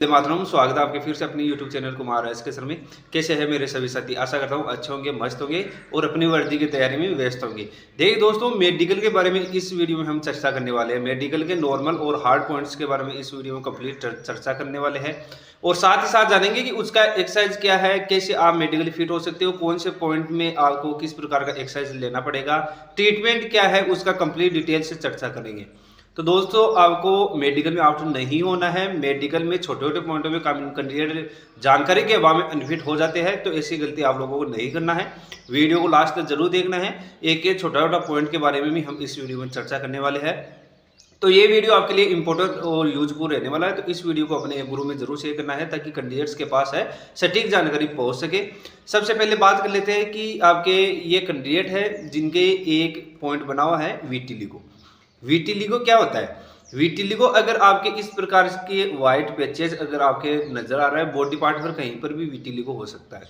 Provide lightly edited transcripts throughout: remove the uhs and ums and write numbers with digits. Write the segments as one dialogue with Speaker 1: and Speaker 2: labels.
Speaker 1: वंदे मातरम। स्वागत है आपके फिर से अपनी यूट्यूब चैनल कुमार एस के सर में। कैसे है मेरे सभी साथी? आशा करता हूँ अच्छे होंगे, मस्त होंगे और अपनी वर्दी की तैयारी में व्यस्त होंगे। देखिए दोस्तों, मेडिकल के बारे में इस वीडियो में हम चर्चा करने वाले हैं। मेडिकल के नॉर्मल और हार्ड पॉइंट्स के बारे में इस वीडियो में कंप्लीट चर्चा करने वाले हैं और साथ ही साथ जानेंगे कि उसका एक्सरसाइज क्या है, कैसे आप मेडिकली फिट हो सकते हो, कौन से पॉइंट में आपको किस प्रकार का एक्सरसाइज लेना पड़ेगा, ट्रीटमेंट क्या है, उसका कंप्लीट डिटेल से चर्चा करेंगे। तो दोस्तों, आपको मेडिकल में आउट नहीं होना है। मेडिकल में छोटे छोटे पॉइंटों में कैंडिडेट जानकारी के अभाव में अनफिट हो जाते हैं, तो ऐसी गलती आप लोगों को नहीं करना है। वीडियो को लास्ट तक जरूर देखना है। एक एक छोटा छोटा पॉइंट के बारे में भी हम इस वीडियो में चर्चा करने वाले हैं। तो ये वीडियो आपके लिए इंपॉर्टेंट और यूजफुल रहने वाला है, तो इस वीडियो को अपने गुरु में जरूर शेयर करना है ताकि कैंडिडेट्स के पास है सटीक जानकारी पहुंच सके। सबसे पहले बात कर लेते हैं कि आपके ये कैंडिडेट है जिनके एक पॉइंट बना हुआ है वीटिलिगो। वीटिलिगो क्या होता है? वीटिलिगो अगर आपके इस प्रकार के व्हाइट पैचेस अगर आपके नजर आ रहा है बॉडी पार्ट पर, कहीं पर भी वीटिलिगो हो सकता है।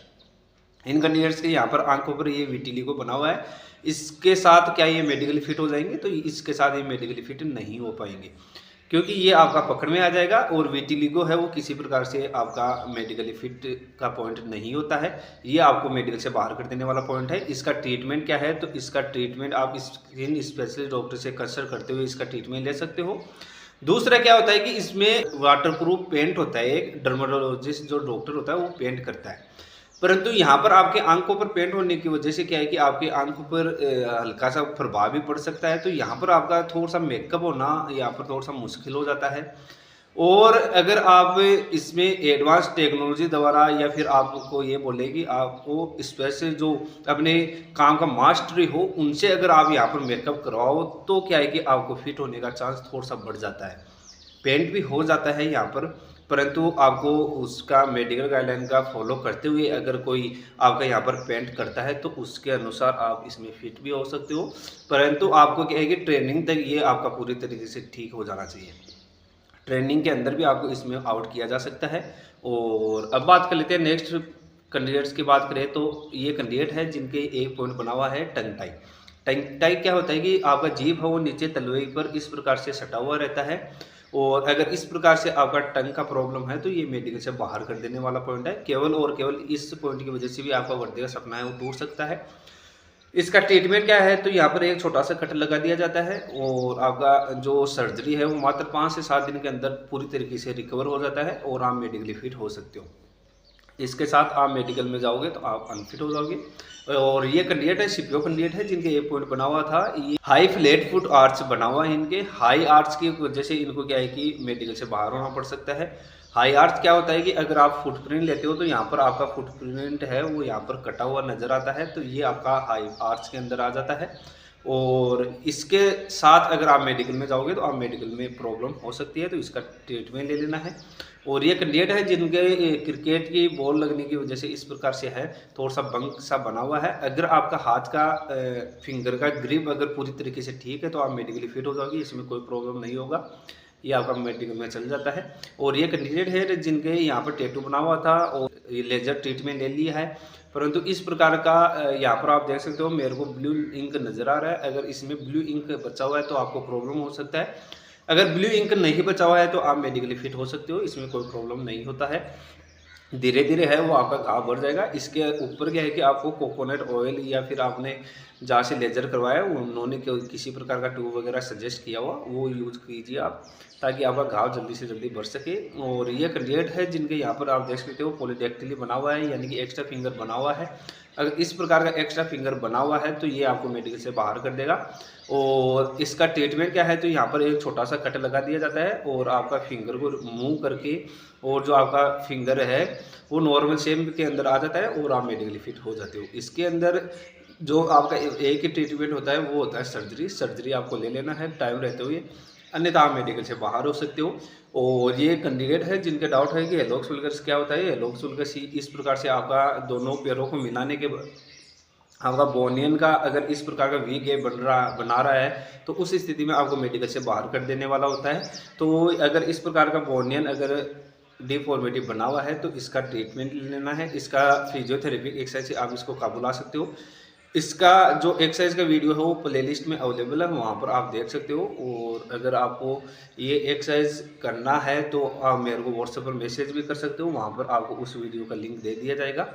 Speaker 1: इन कैंडिडेट्स के यहाँ पर आंखों पर ये वीटिलिगो बना हुआ है। इसके साथ क्या ये मेडिकली फिट हो जाएंगे? तो इसके साथ ये मेडिकली फिट नहीं हो पाएंगे, क्योंकि ये आपका पकड़ में आ जाएगा और वीटिलिगो है वो किसी प्रकार से आपका मेडिकली फिट का पॉइंट नहीं होता है। ये आपको मेडिकल से बाहर कर देने वाला पॉइंट है। इसका ट्रीटमेंट क्या है? तो इसका ट्रीटमेंट आप स्किन स्पेशलिस्ट डॉक्टर से कंसल्ट करते हुए इसका ट्रीटमेंट ले सकते हो। दूसरा क्या होता है कि इसमें वाटरप्रूफ पेंट होता है। एक डर्मेटोलॉजिस्ट जो डॉक्टर होता है वो पेंट करता है, परंतु यहाँ पर आपके आंखों पर पेंट होने की वजह से क्या है कि आपके आंखों पर हल्का सा प्रभाव भी पड़ सकता है। तो यहाँ पर आपका थोड़ा सा मेकअप होना यहाँ पर थोड़ा सा मुश्किल हो जाता है। और अगर आप इसमें एडवांस टेक्नोलॉजी द्वारा या फिर आपको ये बोले कि आपको स्पेशल जो अपने काम का मास्टरी हो उनसे अगर आप यहाँ पर मेकअप करवाओ तो क्या है कि आपको फिट होने का चांस थोड़ा सा बढ़ जाता है। पेंट भी हो जाता है यहाँ पर, परंतु आपको उसका मेडिकल गाइडलाइन का फॉलो करते हुए अगर कोई आपका यहाँ पर पेंट करता है तो उसके अनुसार आप इसमें फिट भी हो सकते हो। परंतु आपको क्या है कि ट्रेनिंग तक ये आपका पूरी तरीके से ठीक हो जाना चाहिए। ट्रेनिंग के अंदर भी आपको इसमें आउट किया जा सकता है। और अब बात कर लेते हैं नेक्स्ट कैंडिडेट्स की बात करें तो ये कैंडिडेट है जिनके एक पॉइंट बना हुआ है टंग टाई। टंग टाई क्या होता है कि आपका जीभ है वो नीचे तलवे पर इस प्रकार से सटा हुआ रहता है और अगर इस प्रकार से आपका टंग का प्रॉब्लम है तो ये मेडिकल से बाहर कर देने वाला पॉइंट है। केवल और केवल इस पॉइंट की वजह से भी आपका वर्दी का सपना है वो टूट सकता है। इसका ट्रीटमेंट क्या है? तो यहाँ पर एक छोटा सा कट लगा दिया जाता है और आपका जो सर्जरी है वो मात्र 5 से 7 दिन के अंदर पूरी तरीके से रिकवर हो जाता है और आप मेडिकली फिट हो सकते हो। इसके साथ आप मेडिकल में जाओगे तो आप अनफिट हो जाओगे। और ये कैंडिडेट है सीपीओ कैंडिडेट है जिनके ये पॉइंट बना हुआ था। ये हाई फ्लैट फुट आर्च बना हुआ है। इनके हाई आर्च की वजह से इनको क्या है कि मेडिकल से बाहर होना पड़ सकता है। हाई आर्च क्या होता है कि अगर आप फुटप्रिंट लेते हो तो यहाँ पर आपका फुटप्रिंट है वो यहाँ पर कटा हुआ नजर आता है, तो ये आपका हाई आर्च के अंदर आ जाता है। और इसके साथ अगर आप मेडिकल में जाओगे तो आप मेडिकल में प्रॉब्लम हो सकती है, तो इसका ट्रीटमेंट ले लेना है। और ये कैंडिडेट है जिनके क्रिकेट की बॉल लगने की वजह से इस प्रकार से है, थोड़ा सा बंक सा बना हुआ है। अगर आपका हाथ का फिंगर का ग्रिप अगर पूरी तरीके से ठीक है तो आप मेडिकली फिट हो जाओगे, इसमें कोई प्रॉब्लम नहीं होगा, ये आपका मेडिकल में चल जाता है। और ये कैंडिडेट है जिनके यहाँ पर टैटू बना हुआ था और ये लेजर ट्रीटमेंट ले लिया है, परंतु इस प्रकार का यहाँ पर आप देख सकते हो मेरे को ब्लू इंक नज़र आ रहा है। अगर इसमें ब्लू इंक बचा हुआ है तो आपको प्रॉब्लम हो सकता है। अगर ब्लू इंक नहीं बचा हुआ है तो आप मेडिकली फिट हो सकते हो, इसमें कोई प्रॉब्लम नहीं होता है। धीरे धीरे है वो आपका घाव बढ़ जाएगा। इसके ऊपर क्या है कि आपको कोकोनट ऑयल या फिर आपने जहाँ से लेजर करवाया उन्होंने किसी प्रकार का ट्यूब वगैरह सजेस्ट किया हुआ वो यूज कीजिए आप, ताकि आपका घाव जल्दी से जल्दी बढ़ सके। और ये कैंडिडेट है जिनके यहाँ पर आप देख सकते हो पॉलीडेक्टिली बना हुआ है, यानी कि एक्स्ट्रा फिंगर बना हुआ है। अगर इस प्रकार का एक्स्ट्रा फिंगर बना हुआ है तो ये आपको मेडिकल से बाहर कर देगा। और इसका ट्रीटमेंट क्या है? तो यहाँ पर एक छोटा सा कट लगा दिया जाता है और आपका फिंगर को मूव करके और जो आपका फिंगर है वो नॉर्मल शेप के अंदर आ जाता है और आप मेडिकली फिट हो जाते हो। इसके अंदर जो आपका एक ही ट्रीटमेंट होता है वो होता है सर्जरी। सर्जरी आपको ले लेना है टाइम रहते हुए, अन्यथा आप मेडिकल से बाहर हो सकते हो। और ये कैंडिडेट है जिनके डाउट है कि हेलोक्स वल्गस क्या होता है। हेलोक्स वल्गस इस प्रकार से आपका दोनों पैरों को मिलाने के आपका बोनियन का अगर इस प्रकार का वी गेप बना रहा है तो उस स्थिति में आपको मेडिकल से बाहर कर देने वाला होता है। तो अगर इस प्रकार का बोनियन अगर डिफॉर्मेटिव बना हुआ है तो इसका ट्रीटमेंट लेना है। इसका फिजियोथेरेपी एक्सरसाइज से आप इसको काबू ला सकते हो। इसका जो एक्सरसाइज का वीडियो है वो प्लेलिस्ट में अवेलेबल है, वहाँ पर आप देख सकते हो। और अगर आपको ये एक्सरसाइज करना है तो आप मेरे को व्हाट्सएप पर मैसेज भी कर सकते हो, वहाँ पर आपको उस वीडियो का लिंक दे दिया जाएगा।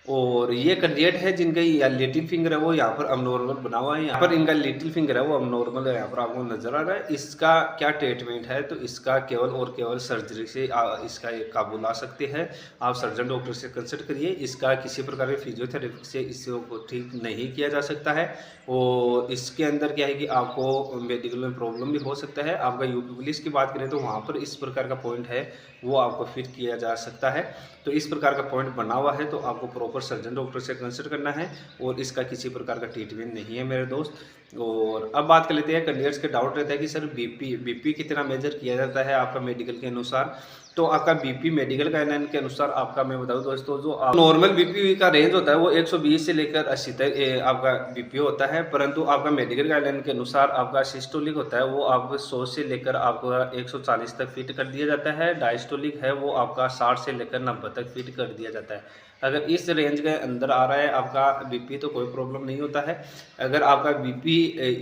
Speaker 1: और ये कैंडिडेट है जिनका या लिटिल फिंगर है वो यहाँ पर अबनॉर्मल बना हुआ है, यहाँ पर इनका लिटिल फिंगर है वो अबनॉर्मल है, यहाँ पर आपको नजर आ रहा है। इसका क्या ट्रीटमेंट है, तो इसका केवल और केवल सर्जरी से इसका ये काबू ला सकते हैं। आप सर्जन डॉक्टर से कंसल्ट करिए, इसका किसी प्रकार की फिजियोथेरेपी से इसको ठीक नहीं किया जा सकता है। और इसके अंदर क्या है कि आपको मेडिकल में प्रॉब्लम भी हो सकता है। आपका यूपी पुलिस की बात करें तो वहाँ पर इस प्रकार का पॉइंट है वो आपको फिट किया जा सकता है। तो इस प्रकार का पॉइंट बना हुआ है तो आपको प्रॉपर सर्जन डॉक्टर से कंसल्ट करना है, और इसका किसी प्रकार का ट्रीटमेंट नहीं है मेरे दोस्त। और अब बात कर लेते हैं, कैंडिडेट्स के डाउट रहता है कि सर बीपी कितना मेजर किया जाता है आपका मेडिकल के अनुसार। तो आपका बीपी मेडिकल गाइडलाइन के अनुसार आपका मैं बताऊं दोस्तों, जो नॉर्मल बीपी का रेंज होता है वो 120 से लेकर 80 तक आपका बीपी होता है, परंतु आपका मेडिकल गाइडलाइन के अनुसार आपका सिस्टोलिक होता है वो आपको 100 से लेकर आपका 140 तक फिट कर दिया जाता है। डायस्टोलिक है वो आपका 60 से लेकर 90 तक फिट कर दिया जाता है। अगर इस रेंज के अंदर आ रहा है आपका बीपी तो कोई प्रॉब्लम नहीं होता है। अगर आपका बीपी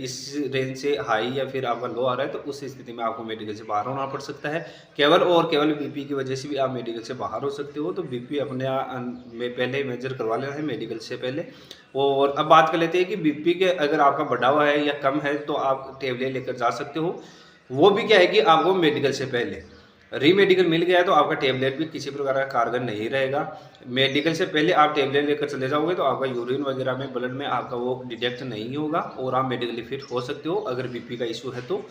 Speaker 1: इस रेंज से हाई या फिर आपका लो आ रहा है तो उस स्थिति में आपको मेडिकल से बाहर होना पड़ सकता है। केवल और केवल बीपी की वजह से भी आप मेडिकल से बाहर हो सकते हो, तो बीपी अपने में पहले मेजर करवा लेना है मेडिकल से पहले। और अब बात कर लेते हैं कि बीपी के अगर आपका बढ़ा हुआ है या कम है तो आप टेबलेट लेकर जा सकते हो। वो भी क्या है कि आपको मेडिकल से पहले रीमेडिकल मिल गया है तो आपका टेबलेट भी किसी प्रकार का कारगर नहीं रहेगा। मेडिकल से पहले आप टेबलेट लेकर चले जाओगे तो आपका यूरिन वगैरह में ब्लड में आपका वो डिटेक्ट नहीं होगा और आप मेडिकली फिट हो सकते हो अगर बीपी का इशू है तो।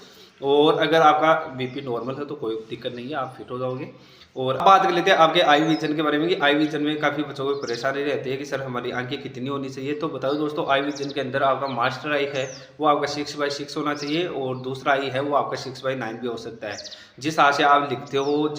Speaker 1: और अगर आपका बीपी नॉर्मल है तो कोई दिक्कत नहीं है, आप फिट हो जाओगे। और अब बात कर लेते हैं आपके आई विजन के बारे में कि आई विजन में काफ़ी बच्चों को परेशानी रहती है कि सर हमारी आंखें कितनी होनी चाहिए। तो बताओ दोस्तों, आई विजन के अंदर आपका मास्टर आई है वो आपका 6/6 होना चाहिए, और दूसरा आई है वो आपका 6/9 भी हो सकता है। जिस आँख से आप लिखते हो,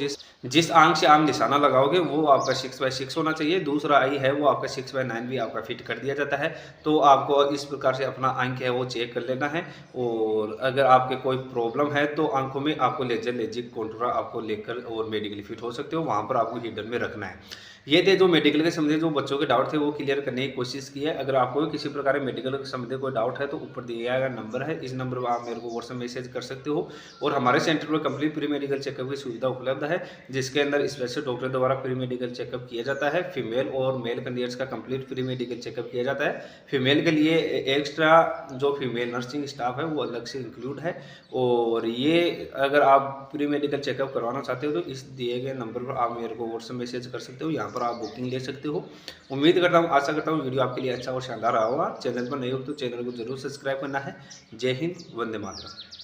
Speaker 1: जिस आंख से आप निशाना लगाओगे वो आपका 6/6 होना चाहिए। दूसरा आई है वो आपका 6/9 भी आपका फिट कर दिया जाता है। तो आपको इस प्रकार से अपना आंख है वो चेक कर लेना है। और अगर आपके कोई प्रॉब्लम है तो आंखों में आपको लेजर लेजिक कॉन्टूरा आपको लेकर और मेडिकली फिट हो सकते हो, वहाँ पर आपको हिडन में रखना है। ये थे जो मेडिकल के संबंधित जो बच्चों के डाउट थे वो क्लियर करने की कोशिश की है। अगर आपको किसी प्रकार के मेडिकल के संबंधित कोई डाउट है तो ऊपर दिया गया नंबर है, इस नंबर पर आप मेरे को व्हाट्सएप मैसेज कर सकते हो। और हमारे सेंटर पर कंप्लीट प्री मेडिकल चेकअप की सुविधा उपलब्ध है, जिसके अंदर स्पेशल डॉक्टर द्वारा प्री मेडिकल चेकअप किया जाता है। फीमेल और मेल कैंडिडेट्स का कंप्लीट प्री मेडिकल चेकअप किया जाता है। फीमेल के लिए एक्स्ट्रा जो फीमेल नर्सिंग स्टाफ है वो अलग से इंक्लूड है। और ये अगर आप प्री मेडिकल चेकअप करवाना चाहते हो तो इस दिए गए नंबर पर आप मेरे को व्हाट्सएप मैसेज कर सकते हो, यहाँ पर आप बुकिंग ले सकते हो। उम्मीद करता हूँ, आशा करता हूँ वीडियो आपके लिए अच्छा और शानदार रहा होगा। चैनल पर नए हो तो चैनल को जरूर सब्सक्राइब करना है। जय हिंद, वंदे मातरम।